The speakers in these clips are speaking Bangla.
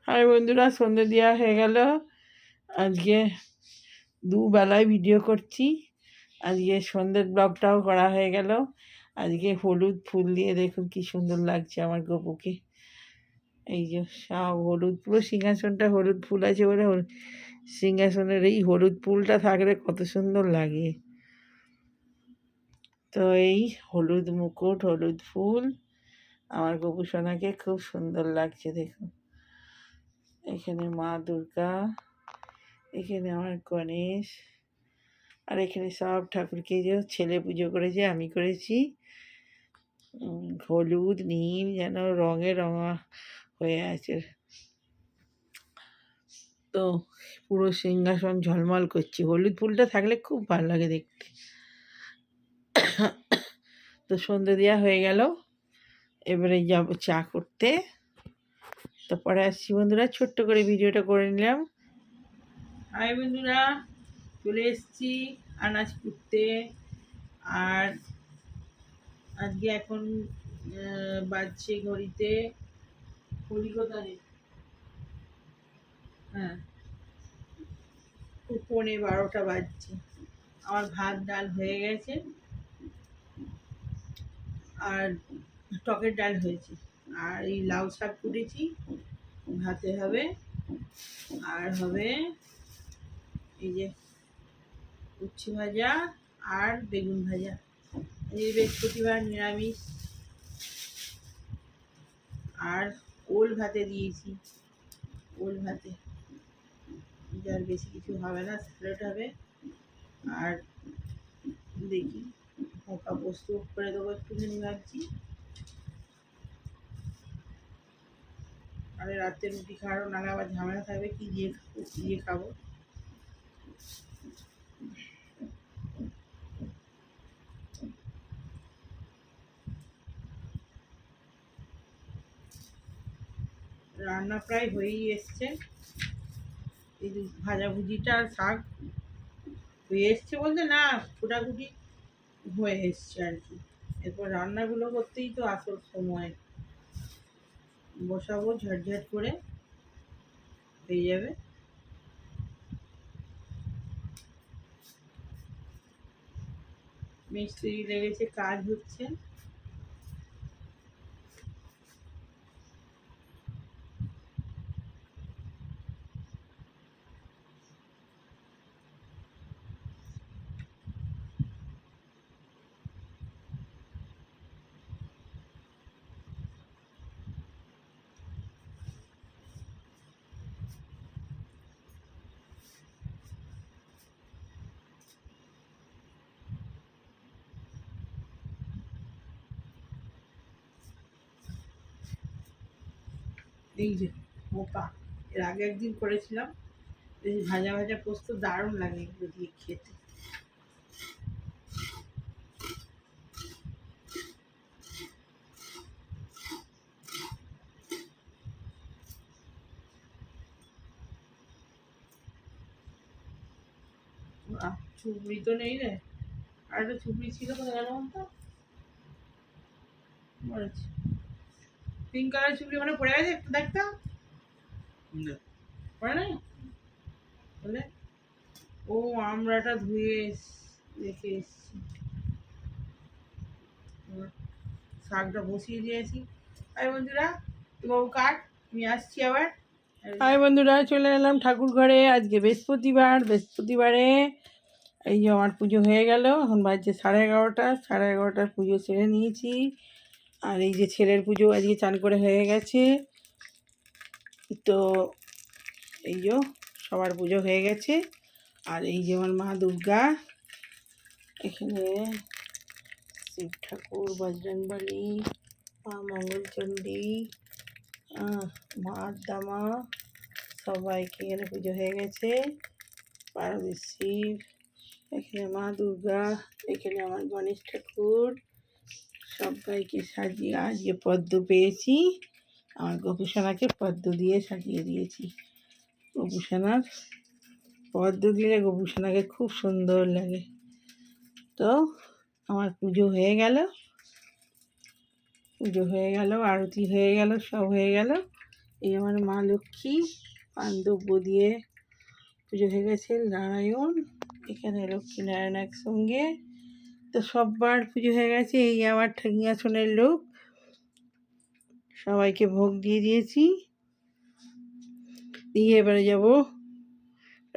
হাই বন্ধুরা, সন্ধে দেওয়া হয়ে গেল। আজকে দুবেলায় ভিডিও করছি। আজকে সন্ধ্যের ব্লগটাও করা হয়ে গেল। আজকে হলুদ ফুল দিয়ে দেখুন কি সুন্দর লাগছে আমার গপুকে। এই যে সব হলুদ, পুরো সিংহাসনটা হলুদ ফুল আছে বলে সিংহাসনের এই হলুদ ফুলটা থাকলে কত সুন্দর লাগে। তো এই হলুদ মুকুট, হলুদ ফুল আমার গপু সোনাকে খুব সুন্দর লাগছে দেখুন। এখানে মা দুর্গা, এখানে আমার গণেশ, আর এখানে সব ঠাকুরকে যে ছেলে পুজো করেছে, আমি করেছি। হলুদ নীল যেন রঙে রঙা হয়ে আছে। তো পুরো সিংহাসন ঝলমল করছে, হলুদ ফুলটা থাকলে খুব ভালো লাগে দেখতে। তো সন্ধে দেওয়া হয়ে গেল, এবারে যাব চা করতে। তো পরে আসছি বন্ধুরা, ছোট্ট করে ভিডিওটা করে নিলাম। হাই বন্ধুরা, চলে এসেছি আনাজ কুটতে। আর আজকে এখন বাজছে ঘড়িতে কলিকতারে, হ্যাঁ 11:30 বাজছে। আমার ভাত ডাল হয়ে গেছে, আর টকের ডাল হয়েছে, আর এই লাউ শাক কুটেছি, ভাতে হবে। আর হবে এই যে উচ্ছে ভাজা আর বেগুন ভাজা। এই বৃহস্পতিবার নিরামিষ। আর ওল ভাতে দিয়েছি, ওল ভাতে যার বেশি কিছু হবে না, স্যালাড হবে। আর দেখি হালকা পোস্ত করে দেবো একটুখানি ভাবছি। আর রাতে রুটি খাওয়ারও নাহলে আবার ঝামেলা থাকবে, কী দিয়ে খাবো কী দিয়ে খাবো। রান্না প্রায় হয়েই এসছে। এই ভাজাভুজিটা আর শাক হয়ে এসছে বলতে না, ফুটাফুটি হয়ে এসছে আর কি। এরপর রান্নাগুলো করতেই তো আসল সময়, বসাবো ঝটঝট করে হয়ে যাবে। মিস্ত্রি লেগেছে, কাজ হচ্ছে। এই যে মোকা, এর আগে একদিন করেছিলাম, এই ভাজা ভাজা পোস্ত দারুণ লাগে এগুলো দিয়ে খেতে। চুবড়ি তো নেই রে, আর একটা চুবড়ি ছিল তো, গেল তো মরেছে। পিঙ্ক কালার চুবড়ি মানে পড়ে গেছে, একটু দেখতাম পড়ে নাই বলে। ও আমরাটা ধুয়ে রেখে এসছি, শাকটা বসিয়ে দিয়েছি। হাই বন্ধুরা, বাবু কাট, আমি আসছি আবার। হাই বন্ধুরা, চলে এলাম ঠাকুর ঘরে। আজকে বৃহস্পতিবার, বৃহস্পতিবারে এই যে আমার পুজো হয়ে গেল। এখন বাজছে 11:30। 11:30 পুজো সেরে নিয়েছি। আর এই যে ছেলের পুজো আজকে চান করে হয়ে গেছে। তো এই যে সবার পুজো হয়ে গেছে। আর এই যে আমার মা দুর্গা, এখানে শিব ঠাকুর, বজরংবলী, মা মঙ্গলচণ্ডী, মা দামা, সবাইকে এখানে পুজো হয়ে গেছে। পার্বতী শিব, এখানে মা দুর্গা, এখানে আমার গণেশ ঠাকুর, সবাইকে সাজিয়ে আজকে পদ্ম পেয়েছি। আমার গোপুসোনাকে পদ্ম দিয়ে সাজিয়ে দিয়েছি। গোপুসোনার পদ্ম দিলে গোপুসোনাকে খুব সুন্দর লাগে। তো আমার পুজো হয়ে গেল, পুজো হয়ে গেল, আরতি হয়ে গেল, সব হয়ে গেল। এই আমার মা লক্ষ্মী পাণ্ডব্য দিয়ে পুজো হয়ে গেছে। নারায়ণ, এখানে লক্ষ্মীনারায়ণ একসঙ্গে। তো সববার পুজো হয়ে গেছে। এই আমার ঠাকুমাসনের লোক, সবাইকে ভোগ দিয়ে দিয়েছি। দিয়ে এবারে যাব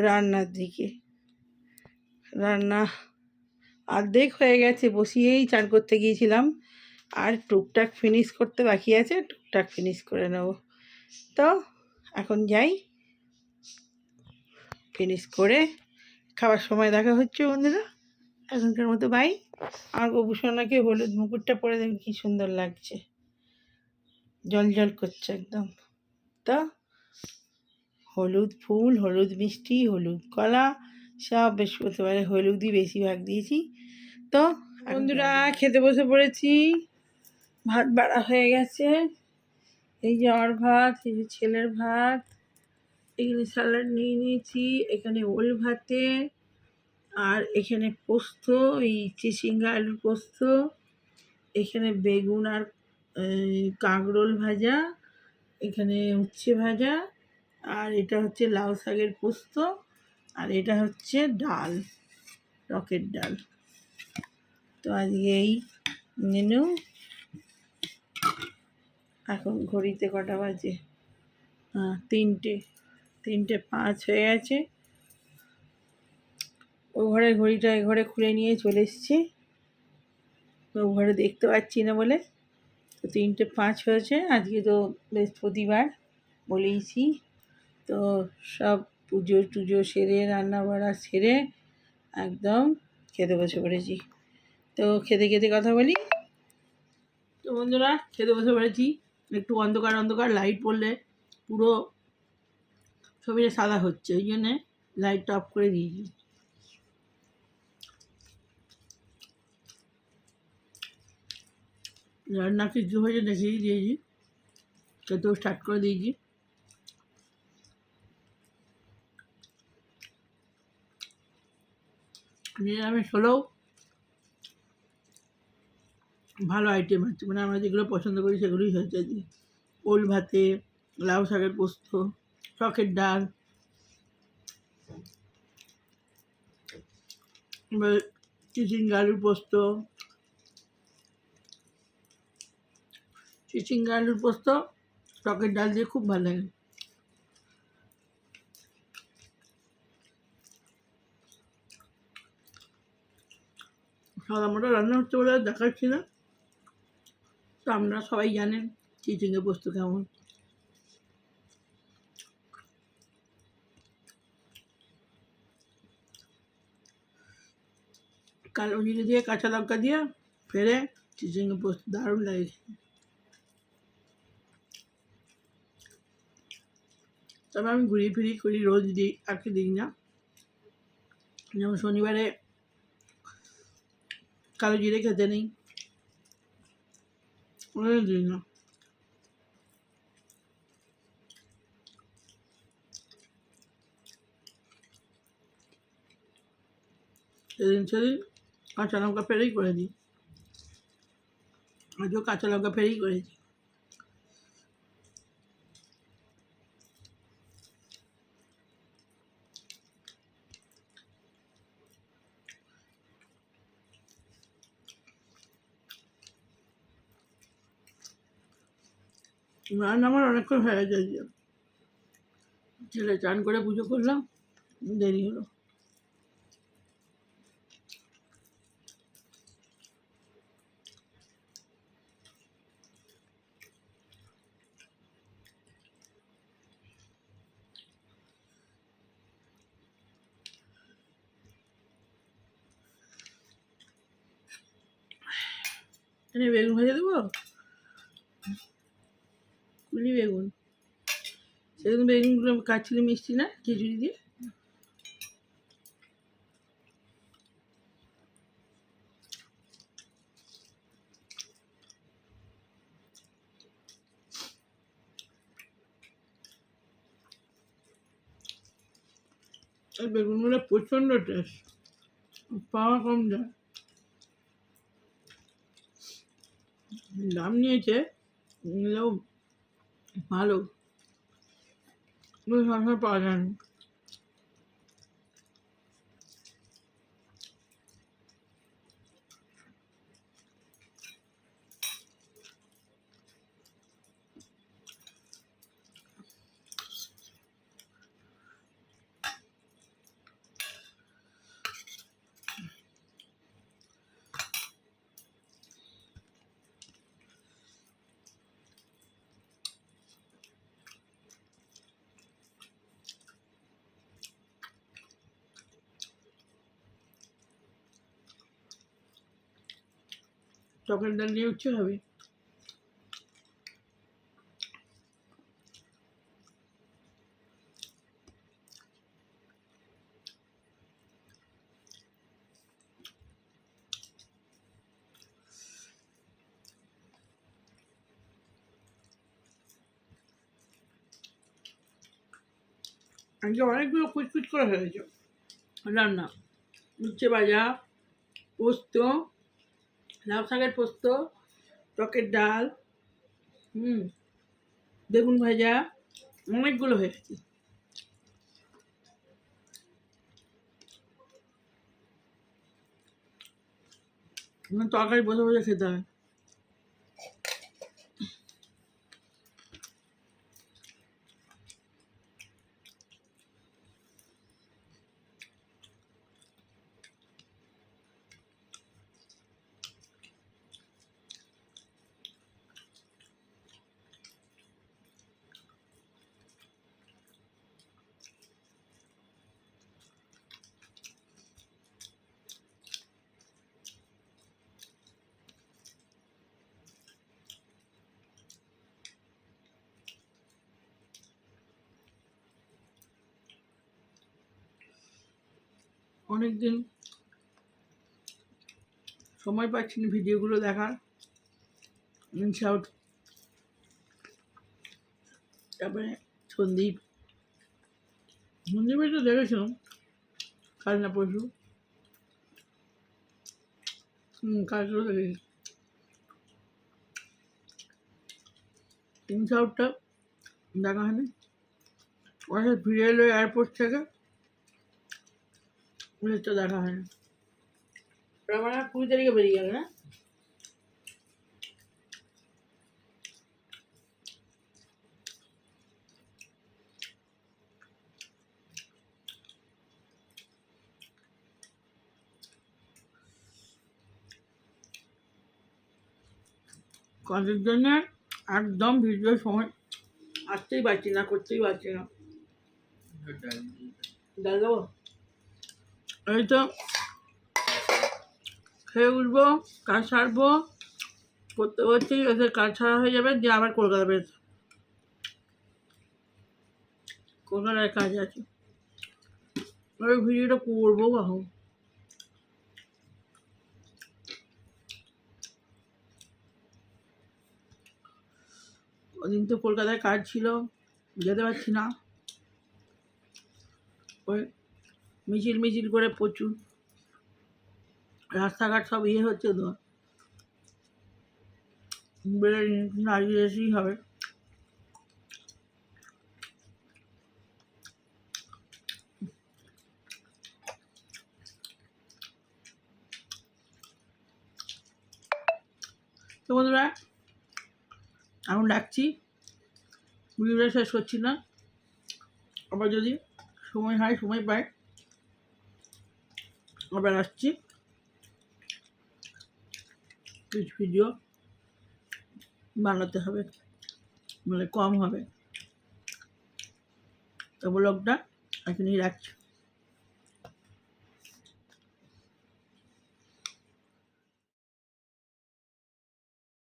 রান্নার দিকে। রান্না অর্ধেক হয়ে গেছে, বসিয়েই চান করতে গিয়েছিলাম, আর টুকটাক ফিনিশ করতে বাকি আছে, টুকটাক ফিনিশ করে নেব। তো এখন যাই, ফিনিশ করে খাবার সময় দেখা হচ্ছে বন্ধুরা। এখনকার মতো বাই। আমার গোপুসোনাকে হলুদ মুকুটটা পরে দেখুন কী সুন্দর লাগছে, জল জল করছে একদম। তো হলুদ ফুল, হলুদ মিষ্টি, হলুদ কলা সব বৃহস্পতিবারে হলুদই বেশিরভাগ দিয়েছি। তো বন্ধুরা খেতে বসে পড়েছি। ভাত বাড়া হয়ে গেছে, এই যে আমার ভাত, এই যে ছেলের ভাত, এখানে স্যালাড নিয়ে নিয়েছি, এখানে ওল ভাতে, আর এখানে পোস্ত, এই চিচিঙ্গা আলুর পোস্ত, এখানে বেগুন আর কাঁকরোল ভাজা, এখানে উচ্ছে ভাজা, আর এটা হচ্ছে লাউ শাকের পোস্ত, আর এটা হচ্ছে ডাল, রকেট ডাল। তো আজকে এই মেনু। এখন ঘড়িতে কটা বাজে? 3:05 হয়ে গেছে। ও ঘরের ঘড়িটা এ ঘরে খুলে নিয়ে চলে এসেছি, ও ঘরে দেখতে পাচ্ছি না বলে। তো 3:05 হয়েছে। আজকে তো বৃহস্পতিবার বলেইছি। তো সব পুজো টুজো সেরে রান্না বাড়া সেরে একদম খেতে বসে পড়েছি। তো খেতে খেতে কথা বলি। তো বন্ধুরা খেতে বসে পড়েছি। একটু অন্ধকার অন্ধকার, লাইট পড়লে পুরো ছবিটা সাদা হচ্ছে, ওই জন্যে লাইটটা অফ করে দিয়েছি। রান্না কিছু হয়েছে দেখিয়ে দিয়েছি, খেতেও স্টার্ট করে দিয়েছি। নিরামিষ হলেও ভালো আইটেম আছে, মানে আমরা যেগুলো পছন্দ করি সেগুলোই হয়েছে আজকে। ওল ভাতে, লাউ শাকের পোস্ত, টকের ডাল, চিচিঙ্গা আলুর পোস্ত, চিচিঙ্গা আলুর পোস্ত টকের ডাল দিয়ে খুব ভালো লাগে। সাদা মোটা রান্না হচ্ছে বলে আর দেখাচ্ছি না। তো আপনারা সবাই জানেন চিচিঙ্গা পোস্ত কেমন। কালো জিরে দিয়ে কাঁচা লঙ্কা দিয়ে ফেলে চিচিঙ্গা পোস্ত দারুণ লাগে। তবে আমি ঘুরিয়ে ফিরিয়ে করি, রোজ দিই আর কি দিই না। যেমন শনিবারে কালো জিরে খেতে নেই, ওটা দিই না। সেদিন কাঁচা লঙ্কা ফেলেই করে দিই। আজও কাঁচা লঙ্কা ফেলেই করেছি। রান্না আমার অনেকক্ষণ হয়ে গেছে আজকে। ছেলে চান করে পুজো করলাম, দেরি হলো। এনে বেগুন ভেজে দেবো, কুলি বেগুন। সেদিন বেগুনগুলো কাটছিলি মিষ্টি না খিচুড়ি দিয়ে। এই বেগুনগুলো প্রচণ্ড টেস্ট, পাওয়া কম যায়। দাম নিয়েছে, নিলেও ভালো। সবসময় পাওয়া যায় না। টকের ডাল দিয়ে উচ্ছে হবে। আজকে অনেকগুলো কুচকুচ করে হয়েছে রান্না। উচ্ছে ভাজা, পোস্ত, লাউ শাকের পোস্ত, টকের ডাল, বেগুন ভাজা, অনেকগুলো হয়েছে। তরকারি বসে বসে খেতে হবে। অনেকদিন সময় পাচ্ছি না ভিডিওগুলো দেখার। ইনশাউট, তারপরে সন্দীপ সন্দীপে তো দেখেছিলাম কাল না পরশু, কালকেও দেখেছি। ইনশাউটটা দেখা হয়নি। ওরা ফিরে এলো এয়ারপোর্ট থেকে, ওদেরটা দেখা হয়নি। ওরা মানে 20 তারিখে বেরিয়ে গেল না? কাজের জন্য একদম ভিডিওর সময় আসতেই পারছি না, করতেই পারছি না। ডাল দেবো? এই তো খেয়ে উঠবো, কাজ সারবো, করতে করতেই ওদের কাজ ছাড়া হয়ে যাবে, দিয়ে আবার কলকাতা বেরোতে, কলকাতায় কাজ আছে। ওই ভিডিওটা করবো কখন? ওদিন তো কলকাতায় কাজ ছিল, যেতে পারছি না। ওই মিছিল মিছিল করে প্রচুর রাস্তাঘাট সব হচ্ছে তো, বেড়ে নাড়িয়ে এসেই হবে। তো বন্ধুরা, এখন রাখছি, ভিডিওটা শেষ করছি না। আবার যদি সময় হয়, সময় পাই, আবার আসছি, কিছু ভিডিও বানাতে হবে, মানে কম হবে। তো ব্লগটা এখানেই রাখছি।